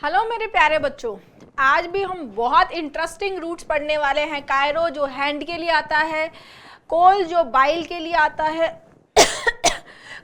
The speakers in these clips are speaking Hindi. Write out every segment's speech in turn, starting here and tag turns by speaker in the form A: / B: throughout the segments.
A: हेलो मेरे प्यारे बच्चों, आज भी हम बहुत इंटरेस्टिंग रूट्स पढ़ने वाले हैं। कायरो जो हैंड के लिए आता है, कोल जो बाइल के लिए आता है,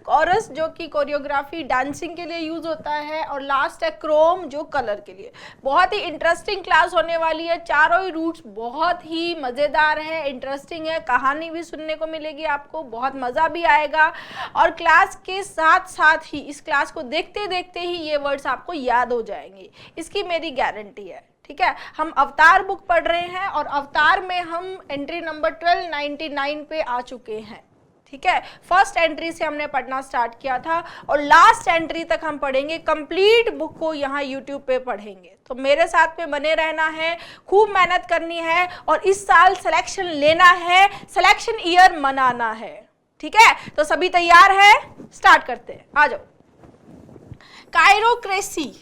A: कोरस जो कि कोरियोग्राफी डांसिंग के लिए यूज होता है, और लास्ट है क्रोम जो कलर के लिए। बहुत ही इंटरेस्टिंग क्लास होने वाली है। चारों ही रूट्स बहुत ही मज़ेदार है, इंटरेस्टिंग है, कहानी भी सुनने को मिलेगी आपको, बहुत मज़ा भी आएगा। और क्लास के साथ साथ ही इस क्लास को देखते देखते ही ये वर्ड्स आपको याद हो जाएंगे, इसकी मेरी गारंटी है। ठीक है, हम अवतार बुक पढ़ रहे हैं और अवतार में हम एंट्री नंबर 1299 पे आ चुके हैं। ठीक है, फर्स्ट एंट्री से हमने पढ़ना स्टार्ट किया था और लास्ट एंट्री तक हम पढ़ेंगे। कंप्लीट बुक को यहाँ यूट्यूब पे पढ़ेंगे, तो मेरे साथ में बने रहना है, खूब मेहनत करनी है और इस साल सिलेक्शन लेना है, सिलेक्शन ईयर मनाना है। ठीक है, तो सभी तैयार है? स्टार्ट करते हैं, आ जाओ। कायरोक्रेसी,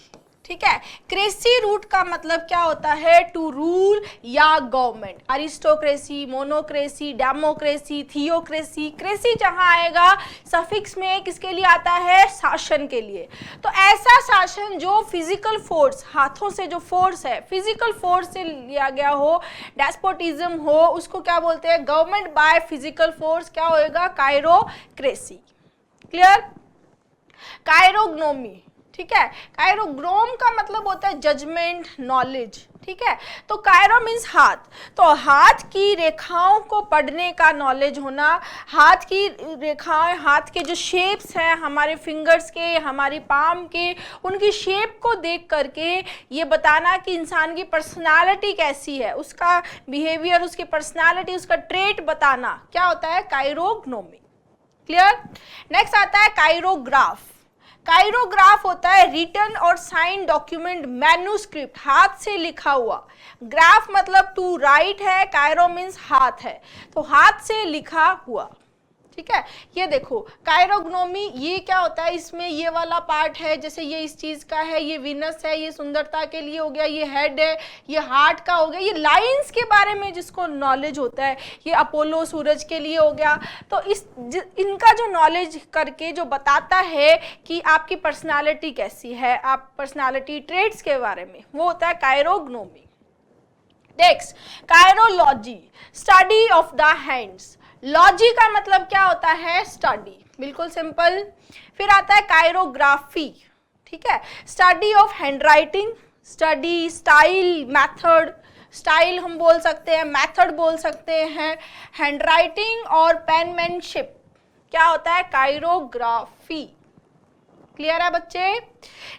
A: ठीक है, क्रेसी रूट का मतलब क्या होता है? टू रूल या government. Aristocracy, monocracy, democracy, theocracy. Cracy जहां आएगा सफिक्स में किसके लिए आता है? शासन के लिए। तो ऐसा शासन जो फिजिकल फोर्स, हाथों से जो फोर्स है, फिजिकल फोर्स से लिया गया हो, डेस्पोटिज्म हो, उसको क्या बोलते हैं? Government by physical force. क्या होएगा? कायरोक्रेसी। क्लियर? कायरोग्नोमी, ठीक है, कायरोग्नोम का मतलब होता है जजमेंट, नॉलेज। ठीक है, तो कायरो मीन्स हाथ, तो हाथ की रेखाओं को पढ़ने का नॉलेज होना। हाथ की रेखाएं, हाथ के जो शेप्स हैं हमारे फिंगर्स के, हमारी पाम के, उनकी शेप को देख करके ये बताना कि इंसान की पर्सनालिटी कैसी है, उसका बिहेवियर, उसकी पर्सनालिटी, उसका ट्रेट बताना, क्या होता है? कायरोग्नोमी। क्लियर? नेक्स्ट आता है कायरोग्राफ। कायरोग्राफ होता है रिटन और साइन डॉक्यूमेंट, मैन्युस्क्रिप्ट, हाथ से लिखा हुआ। ग्राफ मतलब टू राइट है, कायरो मीन्स हाथ है, तो हाथ से लिखा हुआ। ठीक है, ये देखो कायरोग्नोमी, ये क्या होता है? इसमें ये वाला पार्ट है, जैसे ये इस चीज का है, ये विनस है, ये सुंदरता के लिए हो गया, ये हेड है, ये हार्ट का हो गया, ये लाइंस के बारे में जिसको नॉलेज होता है, ये अपोलो सूरज के लिए हो गया। तो इनका जो नॉलेज करके जो बताता है कि आपकी पर्सनालिटी कैसी है, आप पर्सनालिटी ट्रेट्स के बारे में, वो होता है chirognomy. Next, chirology, study of the hands. Logy का मतलब क्या होता है? स्टडी, बिल्कुल सिंपल। फिर आता है कायरोग्राफी, ठीक है, study of handwriting, study, style, method. Style हम बोल सकते हैं, मेथड बोल सकते हैं, हैंडराइटिंग और पेनमैनशिप क्या होता है? कायरोग्राफी। क्लियर है बच्चे?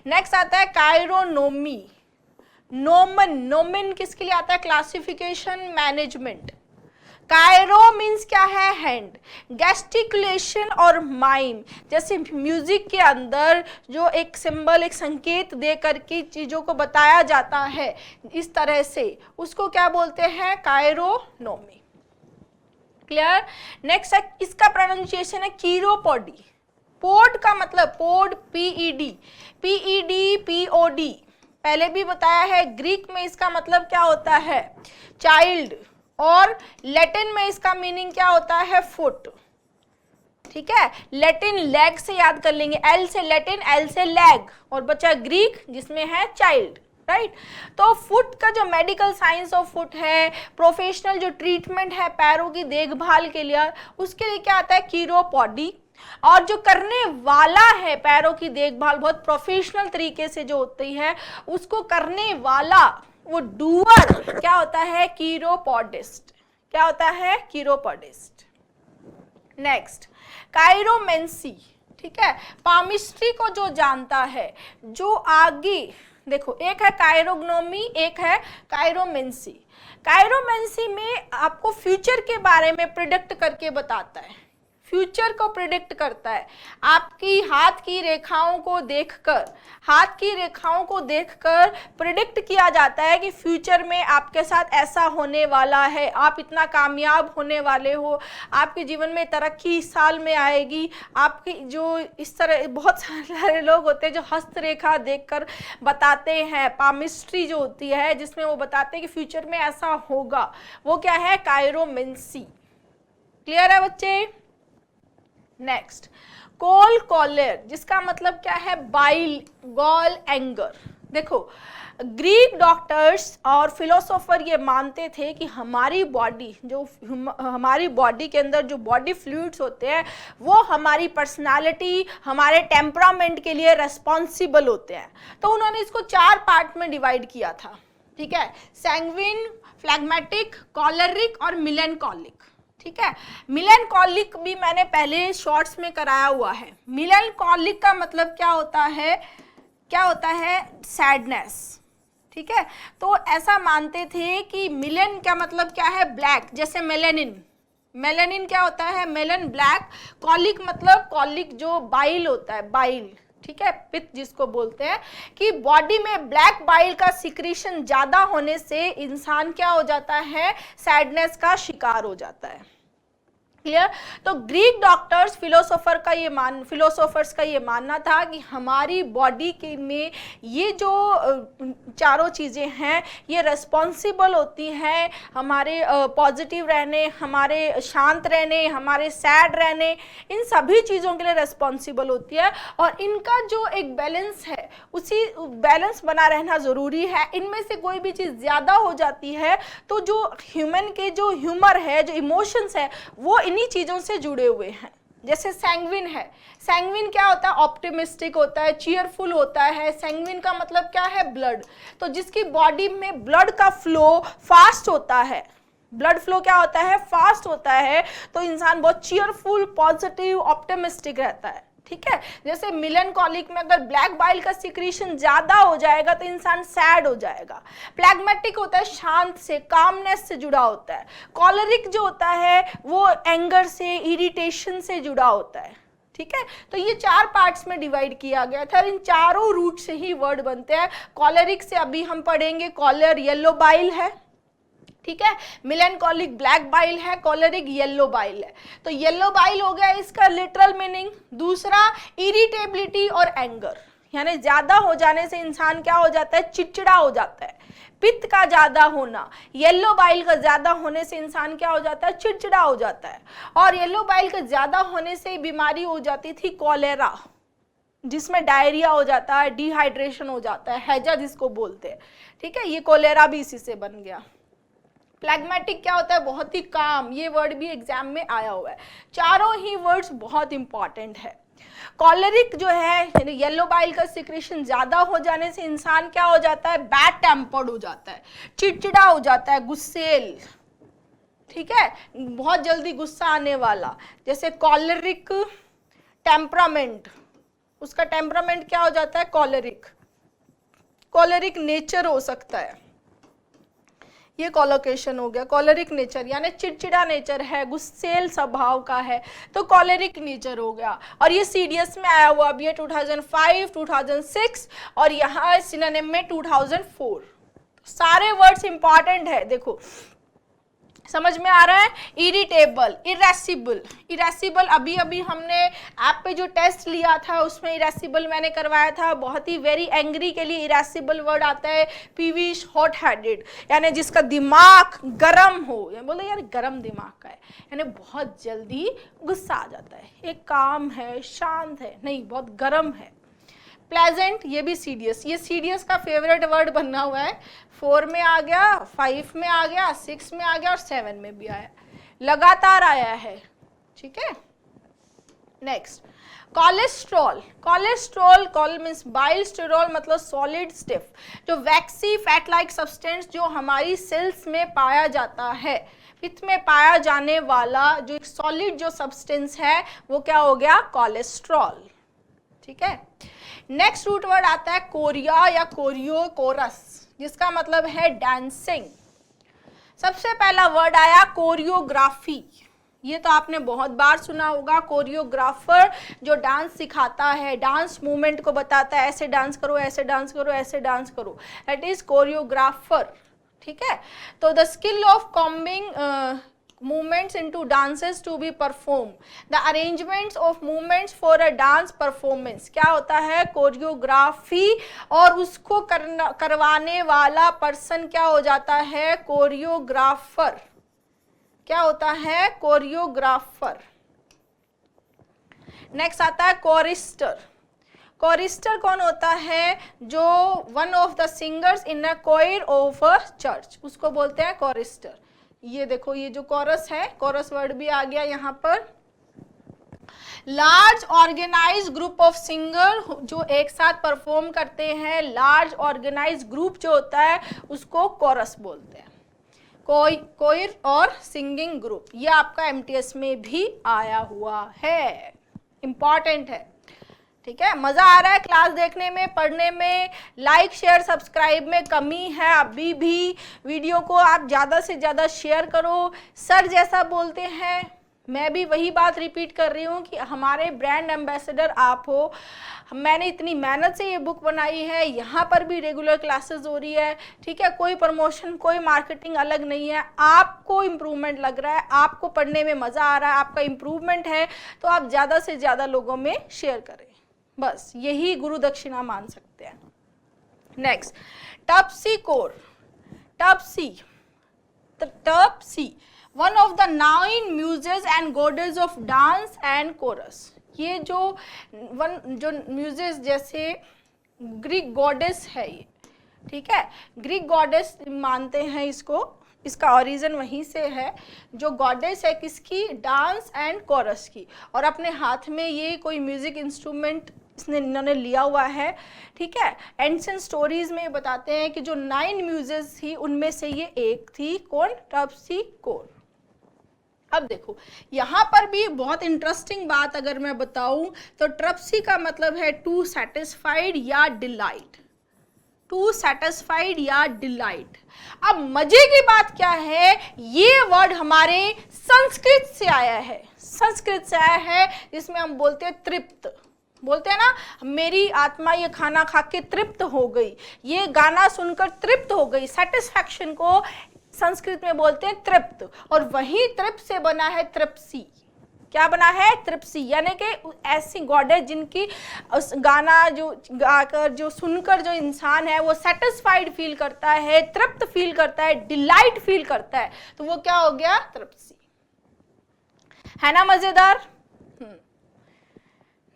A: नेक्स्ट आता है कायरोनोमी। नोमन, नोमिन किसके लिए आता है? Classification, management. कायरो मीन्स क्या है? हैंड। गेस्टिकुलेशन और माइम, जैसे म्यूजिक के अंदर जो एक सिंबल, एक संकेत दे करके चीजों को बताया जाता है इस तरह से, उसको क्या बोलते हैं? कायरोनोमी। क्लियर? नेक्स्ट है, इसका प्रोनाउंसिएशन है कीरोपोडी। पोड का मतलब पोड, पीईडी, पीईडी, पीओडी, पहले भी बताया है। ग्रीक में इसका मतलब क्या होता है? चाइल्ड। और लैटिन में इसका मीनिंग क्या होता है? फुट। ठीक है, लैटिन लेग से याद कर लेंगे, एल से लैटिन, एल से लेग, और बचा ग्रीक जिसमें है चाइल्ड, राइट। तो फुट का जो मेडिकल साइंस ऑफ फुट है, प्रोफेशनल जो ट्रीटमेंट है पैरों की देखभाल के लिए, उसके लिए क्या आता है? कीरोपोडी। और जो करने वाला है पैरों की देखभाल बहुत प्रोफेशनल तरीके से जो होती है, उसको करने वाला, वो डूअर क्या होता है? कीरोपोडिस्ट। क्या होता है? कीरोपोडिस्ट। नेक्स्ट, कायरोमेंसी, ठीक है, पामिस्ट्री को जो जानता है, जो आगे देखो, एक है कायरोग्नोमी, एक है कायरोमेंसी। कायरोमेंसी में आपको फ्यूचर के बारे में प्रिडिक्ट करके बताता है, फ्यूचर को प्रिडिक्ट करता है। आपकी हाथ की रेखाओं को देखकर, हाथ की रेखाओं को देखकर प्रिडिक्ट किया जाता है कि फ्यूचर में आपके साथ ऐसा होने वाला है, आप इतना कामयाब होने वाले हो, आपके जीवन में तरक्की इस साल में आएगी। आपकी जो इस तरह बहुत सारे लोग होते हैं जो हस्तरेखा देखकर बताते हैं, पामिस्ट्री जो होती है जिसमें वो बताते हैं कि फ्यूचर में ऐसा होगा, वो क्या है? कायरोमेंसी। क्लियर है बच्चे? नेक्स्ट, कोल कॉलर, जिसका मतलब क्या है? Bile, gall, anger. देखो, ग्रीक डॉक्टर्स और फिलोसोफर ये मानते थे कि हमारी बॉडी, जो हमारी बॉडी के अंदर जो बॉडी फ्लूइड्स होते हैं वो हमारी पर्सनालिटी, हमारे टेम्परामेंट के लिए रेस्पॉन्सिबल होते हैं। तो उन्होंने इसको 4 पार्ट में डिवाइड किया था, ठीक है, सैंग्विन, फ्लैग्मेटिक, कॉलरिक और मिलेनकॉलिक। ठीक है, मिलेनकॉलिक भी मैंने पहले शॉर्ट्स में कराया हुआ है। मिलेनकॉलिक का मतलब क्या होता है, क्या होता है, सैडनेस। ठीक है, तो ऐसा मानते थे कि मिलन का मतलब क्या है, ब्लैक, जैसे मेलेनिन, मेलेनिन क्या होता है, मेलन ब्लैक। कॉलिक मतलब कॉलिक जो बाइल होता है, बाइल, ठीक है, पित्त जिसको बोलते हैं, कि बॉडी में ब्लैक बाइल का सिक्रीशन ज्यादा होने से इंसान क्या हो जाता है, सैडनेस का शिकार हो जाता है। क्लियर? तो ग्रीक डॉक्टर्स, फिलोसोफर्स का ये मानना था कि हमारी बॉडी के में ये जो चारों चीज़ें हैं ये रेस्पॉन्सिबल होती हैं हमारे पॉजिटिव रहने, हमारे शांत रहने, हमारे सैड रहने, इन सभी चीज़ों के लिए रेस्पॉन्सिबल होती है। और इनका जो एक बैलेंस है, उसी बैलेंस बना रहना ज़रूरी है। इनमें से कोई भी चीज़ ज़्यादा हो जाती है तो जो ह्यूमन के जो ह्यूमर है, जो इमोशंस है, वो इन्हीं चीजों से जुड़े हुए हैं। जैसे सैंग्विन है, सैंग्विन क्या होता है, ऑप्टिमिस्टिक होता है, चीयरफुल होता है। सैंग्विन का मतलब क्या है, ब्लड। तो जिसकी बॉडी में ब्लड का फ्लो फास्ट होता है, ब्लड फ्लो क्या होता है, फास्ट होता है, तो इंसान बहुत चीयरफुल, पॉजिटिव, ऑप्टिमिस्टिक रहता है। ठीक है, जैसे मिलेनकॉलिक में अगर ब्लैक बाइल का सिक्रीशन ज्यादा हो जाएगा तो इंसान सैड हो जाएगा। फ्लैग्मेटिक होता है शांत से, कामनेस से जुड़ा होता है। कॉलरिक जो होता है वो एंगर से, इरिटेशन से जुड़ा होता है। ठीक है, तो ये 4 पार्ट्स में डिवाइड किया गया था। इन चारों रूट से ही वर्ड बनते हैं। कॉलरिक से अभी हम पढ़ेंगे, कॉलर येलो बाइल है, ठीक है, मिलेनकॉलिक ब्लैक बाइल है, कॉलरिक येलो बाइल है। तो येलो बाइल हो गया इसका लिटरल मीनिंग। दूसरा, इरिटेबिलिटी और एंगर, यानी ज्यादा हो जाने से इंसान क्या हो जाता है, चिड़चिड़ा हो जाता है। पित्त का ज्यादा होना, येलो बाइल का ज्यादा होने से इंसान क्या हो जाता है, चिड़चिड़ा हो जाता है। और येलो बाइल का ज्यादा होने से बीमारी हो जाती थी कॉलेरा, जिसमें डायरिया हो जाता है, डिहाइड्रेशन हो जाता है, हैजा जिसको बोलते हैं। ठीक है, ये कॉलेरा भी इसी से बन गया। फ्लैग्मेटिक क्या होता है, बहुत ही काम, ये वर्ड भी एग्जाम में आया हुआ है। चारों ही वर्ड्स बहुत इंपॉर्टेंट है। कॉलरिक जो है, येलो बाइल का सिक्रेशन ज्यादा हो जाने से इंसान क्या हो जाता है, बैड टेम्पर्ड हो जाता है, चिड़चिड़ा हो जाता है, गुस्सेल। ठीक है, बहुत जल्दी गुस्सा आने वाला। जैसे कॉलरिक टेम्परामेंट, उसका टेम्परामेंट क्या हो जाता है, कॉलरिक, कॉलरिक नेचर हो सकता है। ये कॉलोकेशन हो गया, कॉलरिक नेचर यानी चिड़चिड़ा नेचर है, गुस्सेल स्वभाव का है, तो कॉलरिक नेचर हो गया। और ये सीडीएस में आया हुआ भी है 2005, 2006 और यहाँ सिनोनिम में 2004। सारे वर्ड्स इंपॉर्टेंट है। देखो समझ में आ रहा है। इरिटेबल, इरेसिबल, इरेसिबल अभी अभी हमने ऐप पे जो टेस्ट लिया था उसमें इरेसिबल मैंने करवाया था। बहुत ही वेरी एंग्री के लिए इरेसिबल वर्ड आता है। पीविश, हॉट हेडेड, यानी जिसका दिमाग गरम हो, या बोले यार गरम दिमाग का है, यानी बहुत जल्दी गुस्सा आ जाता है। एक काम है, शांत है, नहीं बहुत गरम है। प्लेजेंट, ये भी सीडीएस, ये सीडीएस का फेवरेट वर्ड बनना हुआ है। 4 में आ गया, 5 में आ गया, 6 में आ गया और 7 में भी आया, लगातार आया है। ठीक है, next cholesterol. Cholesterol, call means bile, sterol मतलब सॉलिड स्टिफ, जो वैक्सी फैट लाइक सब्सटेंस जो हमारी सेल्स में पाया जाता है, पित्त में पाया जाने वाला जो एक सॉलिड जो सब्सटेंस है वो क्या हो गया, कोलेस्ट्रॉल। ठीक है, नेक्स्ट रूट वर्ड आता है कोरिया या कोरियो कोरस, जिसका मतलब है डांसिंग। सबसे पहला वर्ड आया कोरियोग्राफी, ये तो आपने बहुत बार सुना होगा। कोरियोग्राफर जो डांस सिखाता है, डांस मूवमेंट को बताता है, ऐसे डांस करो, ऐसे डांस करो, ऐसे डांस करो, दैट इज कोरियोग्राफर। ठीक है, तो the skill of combing movements into dances to be performed, the arrangements of movements for a dance performance, क्या होता है, कोरियोग्राफी। और उसको करवाने वाला पर्सन क्या हो जाता है, कोरियोग्राफर। क्या होता है, कोरियोग्राफर। नेक्स्ट आता है कोरिस्टर। कोरिस्टर कौन होता है? जो one of the singers in a choir of a church, उसको बोलते हैं कोरिस्टर। ये देखो, ये जो कोरस है, कोरस वर्ड भी आ गया यहाँ पर। Large organise group of singer, जो एक साथ परफॉर्म करते हैं, लार्ज ऑर्गेनाइज ग्रुप जो होता है उसको कोरस बोलते हैं। कोयर और सिंगिंग ग्रुप, ये आपका एमटीएस में भी आया हुआ है, इंपॉर्टेंट है। ठीक है, मजा आ रहा है क्लास देखने में, पढ़ने में? लाइक शेयर सब्सक्राइब में कमी है अभी भी, वीडियो को आप ज़्यादा से ज़्यादा शेयर करो। सर जैसा बोलते हैं, मैं भी वही बात रिपीट कर रही हूँ कि हमारे ब्रांड एम्बेसडर आप हो। मैंने इतनी मेहनत से ये बुक बनाई है, यहाँ पर भी रेगुलर क्लासेस हो रही है। ठीक है, कोई प्रमोशन, कोई मार्केटिंग अलग नहीं है। आपको इम्प्रूवमेंट लग रहा है, आपको पढ़ने में मज़ा आ रहा है, आपका इम्प्रूवमेंट है, तो आप ज़्यादा से ज़्यादा लोगों में शेयर करें, बस यही गुरु दक्षिणा मान सकते हैं। Next, Terpsichore. टर्पसी one of the 9 muses and goddess of dance and chorus. ये जो म्यूजेस, जैसे ग्रीक गॉडेस है ये, ठीक है, ग्रीक गॉडेस मानते हैं इसको, इसका ओरिजिन वहीं से है। जो गॉडेस है किसकी? डांस एंड कोरस की। और अपने हाथ में ये कोई म्यूजिक इंस्ट्रूमेंट इन्होंने लिया हुआ है। ठीक है, एंशिएंट स्टोरीज में बताते हैं कि जो 9 म्यूजेस थी उनमें से ये एक थी, कौन? टर्पसीकोर। अब देखो, यहाँ पर भी बहुत इंटरेस्टिंग बात अगर मैं बताऊं तो ट्रप्सी का मतलब है टू सेटिस्फाइड या डिलाइट। टू सेटिस्फाइड या डिलाइट। अब मजे की बात क्या है, ये वर्ड हमारे संस्कृत से आया है। संस्कृत से आया है, जिसमें हम बोलते हैं तृप्त, बोलते हैं ना, मेरी आत्मा ये खाना खा के तृप्त हो गई, ये गाना सुनकर तृप्त हो गई। सेटिस्फैक्शन को संस्कृत में बोलते हैं तृप्त, और वही तृप्त से बना है तृप्सी। क्या बना है? तृप्सी, यानी कि ऐसी गॉडेस जिनकी गाना जो गाकर, जो सुनकर जो इंसान है वो सेटिस्फाइड फील करता है, तृप्त फील करता है, डिलाइट फील करता है, तो वो क्या हो गया? तृप्सी। है ना मजेदार?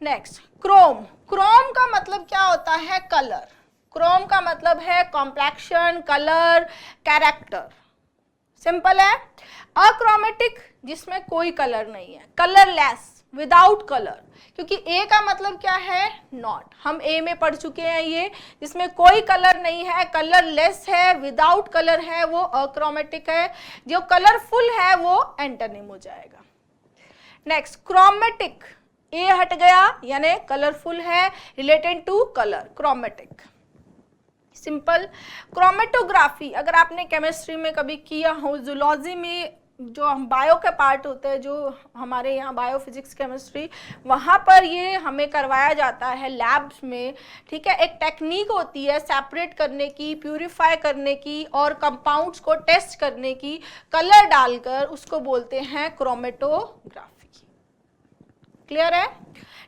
A: Next, Chrome. क्रोम का मतलब क्या होता है? कलर। क्रोम का मतलब है कॉम्प्लेक्शन, कलर, कैरेक्टर। सिंपल है। अक्रोमेटिक, जिसमें कोई कलर नहीं है। कलरलेस, विदाउट कलर, क्योंकि ए का मतलब क्या है? नॉट। हम ए में पढ़ चुके हैं ये, जिसमें कोई कलर नहीं है, कलरलेस है, विदाउट कलर है, वो अक्रोमेटिक है। जो कलरफुल है वो एंटोनिम हो जाएगा। नेक्स्ट, क्रोमेटिक, ए हट गया, यानी कलरफुल है, related to colour, chromatic. Simple. Chromatography, अगर आपने केमिस्ट्री में कभी किया हो, जूलॉजी में जो बायो के पार्ट होते हैं, जो हमारे यहाँ बायो फिजिक्स केमिस्ट्री, वहाँ पर ये हमें करवाया जाता है लैब्स में। ठीक है, एक टेक्निक होती है सेपरेट करने की, प्यूरिफाई करने की और कंपाउंड्स को टेस्ट करने की, कलर डालकर, उसको बोलते हैं क्रोमेटोग्राफी। क्लियर है?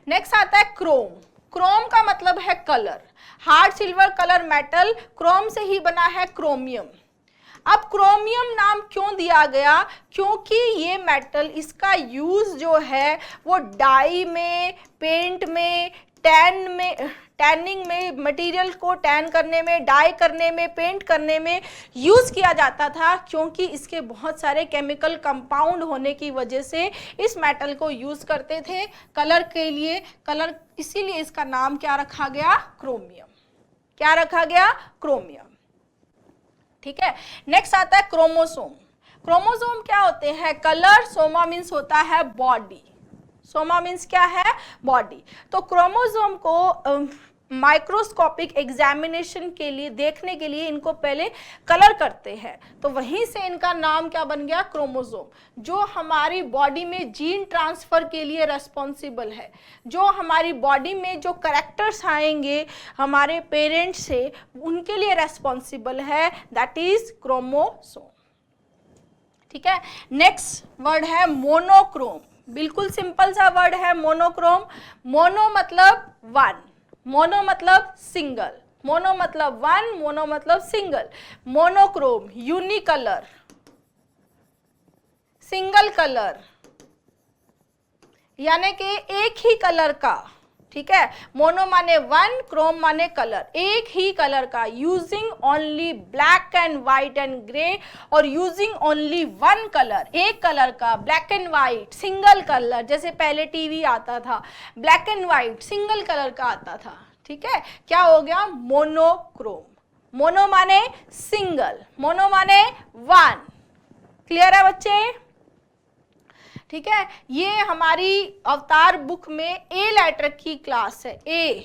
A: नेक्स्ट आता है क्रोम। क्रोम का मतलब है colour. Hard silver colour metal, Chrome से ही बना है क्रोमियम। अब क्रोमियम नाम क्यों दिया गया? क्योंकि ये मेटल, इसका यूज जो है वो डाई में, पेंट में, टैनिंग में, मटेरियल को टैन करने में, डाई करने में, पेंट करने में यूज किया जाता था, क्योंकि इसके बहुत सारे केमिकल कंपाउंड होने की वजह से इस मेटल को यूज करते थे कलर के लिए। कलर, इसीलिए इसका नाम क्या रखा गया? क्रोमियम। क्या रखा गया? क्रोमियम। ठीक है, नेक्स्ट आता है क्रोमोसोम। क्रोमोसोम क्या होते हैं? कलर, सोमा मीन्स होता है बॉडी, सोमा मीन्स क्या है? बॉडी। तो क्रोमोसोम को माइक्रोस्कोपिक एग्जामिनेशन के लिए, देखने के लिए इनको पहले कलर करते हैं, तो वहीं से इनका नाम क्या बन गया? क्रोमोसोम। जो हमारी बॉडी में जीन ट्रांसफर के लिए रेस्पॉन्सिबल है, जो हमारी बॉडी में जो कैरेक्टर्स आएंगे हमारे पेरेंट्स से, उनके लिए रेस्पॉन्सिबल है, दैट इज क्रोमोसोम। ठीक है, नेक्स्ट वर्ड है मोनोक्रोम। बिल्कुल सिंपल सा वर्ड है मोनोक्रोम। मोनो मतलब वन, मोनो मतलब सिंगल, मोनो मतलब वन, मोनो मतलब single. Monochrome, unicolour, single colour, यानी कि एक ही कलर का, ठीक है। मोनो माने वन, क्रोम माने कलर, एक ही कलर का, using only black and white and grey, और यूजिंग ओनली वन कलर, एक कलर का, black and white, single colour, जैसे पहले टीवी आता था black and white single colour का आता था, ठीक है। क्या हो गया? मोनोक्रोम। मोनो माने सिंगल, मोनो माने वन। क्लियर है बच्चे? ठीक है। ये हमारी अवतार बुक में ए लेटर की क्लास है। ए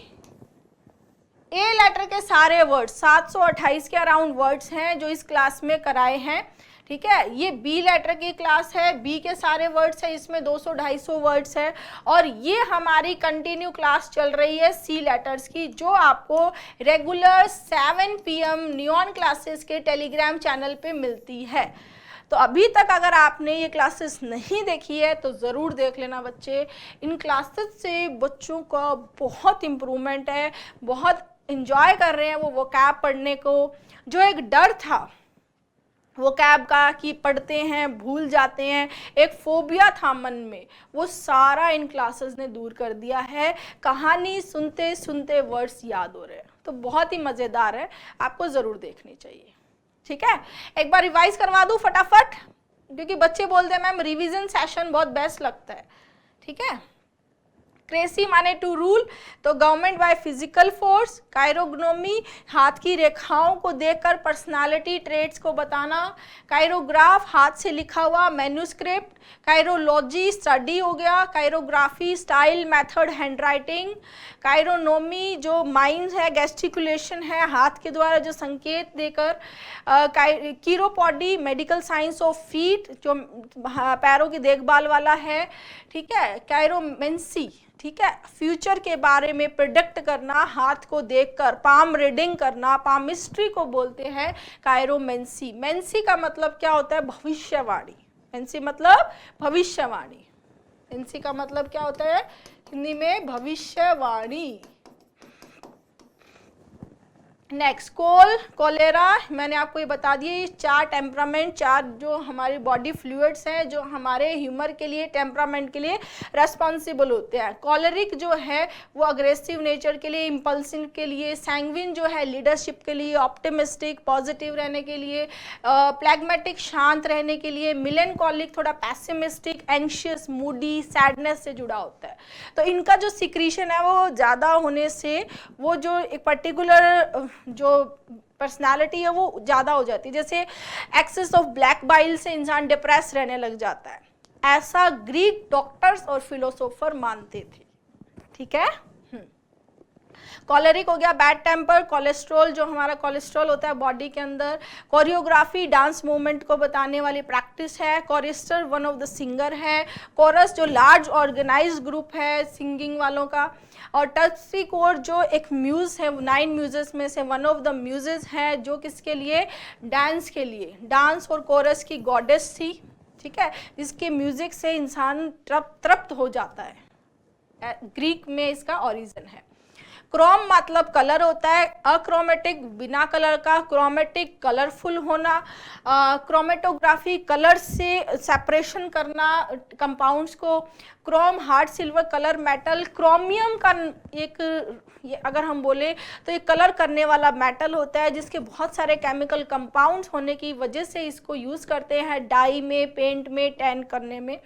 A: लेटर के सारे वर्ड्स 728 के अराउंड वर्ड्स हैं जो इस क्लास में कराए हैं, ठीक है। ये बी लेटर की क्लास है, बी के सारे वर्ड्स हैं, इसमें 200-250 वर्ड्स है। और ये हमारी कंटिन्यू क्लास चल रही है सी लेटर्स की, जो आपको रेगुलर 7 PM नियॉन क्लासेस के टेलीग्राम चैनल पे मिलती है। तो अभी तक अगर आपने ये क्लासेस नहीं देखी है तो ज़रूर देख लेना बच्चे। इन क्लासेस से बच्चों का बहुत इम्प्रूवमेंट है, बहुत इंजॉय कर रहे हैं वो वोकैब पढ़ने को। जो एक डर था वोकैब का कि पढ़ते हैं भूल जाते हैं, एक फोबिया था मन में, वो सारा इन क्लासेस ने दूर कर दिया है। कहानी सुनते सुनते वर्ड्स याद हो रहे हैं, तो बहुत ही मज़ेदार है, आपको ज़रूर देखनी चाहिए, ठीक है। एक बार रिवाइज करवा दूं फटाफट, क्योंकि बच्चे बोलते हैं मैम रिवीजन सेशन बहुत बेस्ट लगता है, ठीक है। क्रेसी माने टू रूल, तो गवर्नमेंट बाय फिजिकल फोर्स। कायरोग्नोमी, हाथ की रेखाओं को देखकर पर्सनालिटी ट्रेट्स को बताना। कायरोग्राफ, हाथ से लिखा हुआ मैन्यूस्क्रिप्ट। कायरोलॉजी, स्टडी हो गया। कायरोग्राफी, स्टाइल, मेथड, हैंडराइटिंग। कायरोनोमी जो माइंड है, गेस्टिकुलेशन है, हाथ के द्वारा जो संकेत देकर। कीरोपॉडी, मेडिकल साइंस ऑफ फीट, जो पैरों की देखभाल वाला है, ठीक है। कायरोमेंसी, ठीक है, फ्यूचर के बारे में प्रिडिक्ट करना, हाथ को देखकर पाम रीडिंग करना, पामिस्ट्री को बोलते हैं कायरोमेंसी। मेंसी का मतलब क्या होता है? भविष्यवाणी। मेंसी मतलब भविष्यवाणी। मेंसी का मतलब क्या होता है हिंदी में? भविष्यवाणी। नेक्स्ट, कोलेरा, मैंने आपको ये बता दिया, ये 4 टेम्परामेंट, 4 जो हमारी बॉडी फ्लूइड्स हैं जो हमारे ह्यूमर के लिए, टेम्परामेंट के लिए रेस्पॉन्सिबल होते हैं। कॉलरिक जो है वो अग्रेसिव नेचर के लिए, इम्पल्सिव के लिए। सैंग्विन जो है लीडरशिप के लिए, ऑप्टिमिस्टिक पॉजिटिव रहने के लिए। प्लैग्मेटिक शांत रहने के लिए। मिलेनकॉलिक थोड़ा पैसिमिस्टिक, एंशियस, मूडी, सैडनेस से जुड़ा होता है। तो इनका जो सिक्रीशन है वो ज़्यादा होने से वो जो एक पर्टिकुलर जो पर्सनालिटी है वो ज़्यादा हो जाती है। जैसे एक्सेस ऑफ ब्लैक बाइल से इंसान डिप्रेस रहने लग जाता है, ऐसा ग्रीक डॉक्टर्स और फिलोसोफर मानते थे, ठीक है। कॉलरिक हो गया बैड टेम्पर। कोलेस्ट्रॉल, जो हमारा कोलेस्ट्रॉल होता है बॉडी के अंदर। कोरियोग्राफी, डांस मूवमेंट को बताने वाली प्रैक्टिस है। कोरिस्टर, वन ऑफ द सिंगर है। कोरस, जो लार्ज ऑर्गेनाइज ग्रुप है सिंगिंग वालों का। और टर्सिकोर, जो एक म्यूज है, 9 म्यूजेस में से वन ऑफ द म्यूजेस है, जो किसके लिए? डांस के लिए। डांस और कोरस की गॉडेस थी, ठीक है, जिसके म्यूजिक से इंसान तृप्त हो जाता है। ग्रीक में इसका ओरिजिन है। क्रोम मतलब कलर होता है, अक्रोमेटिक बिना कलर का, क्रोमेटिक कलरफुल होना। क्रोमेटोग्राफी कलर से सेपरेशन करना कंपाउंड्स को। Chrome hard silver colour metal. Chromium का एक अगर हम बोले तो ये कलर करने वाला मेटल होता है, जिसके बहुत सारे केमिकल कंपाउंड्स होने की वजह से इसको यूज़ करते हैं डाई में, पेंट में, टैन करने में।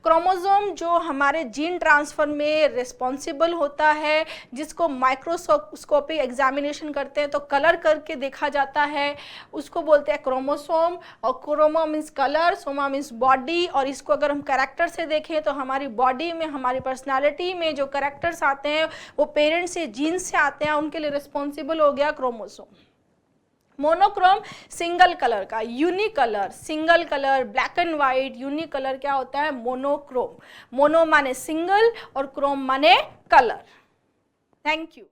A: क्रोमोसोम जो हमारे जीन ट्रांसफ़र में रिस्पॉन्सिबल होता है, जिसको माइक्रोस्कोपिक एग्जामिनेशन करते हैं तो कलर करके देखा जाता है, उसको बोलते हैं क्रोमोसोम। और chromo means colour, soma means body. और इसको अगर हम कैरेक्टर से देखें तो हमारी बॉडी में, हमारी पर्सनालिटी में जो कैरेक्टर्स आते हैं वो पेरेंट्स से, जीन से आते हैं, उनके लिए रिस्पॉन्सिबल हो गया क्रोमोसोम। मोनोक्रोम सिंगल कलर का, unique colour, single colour, black and white, unique colour क्या होता है? मोनोक्रोम। मोनो माने सिंगल और क्रोम माने कलर। Thank you.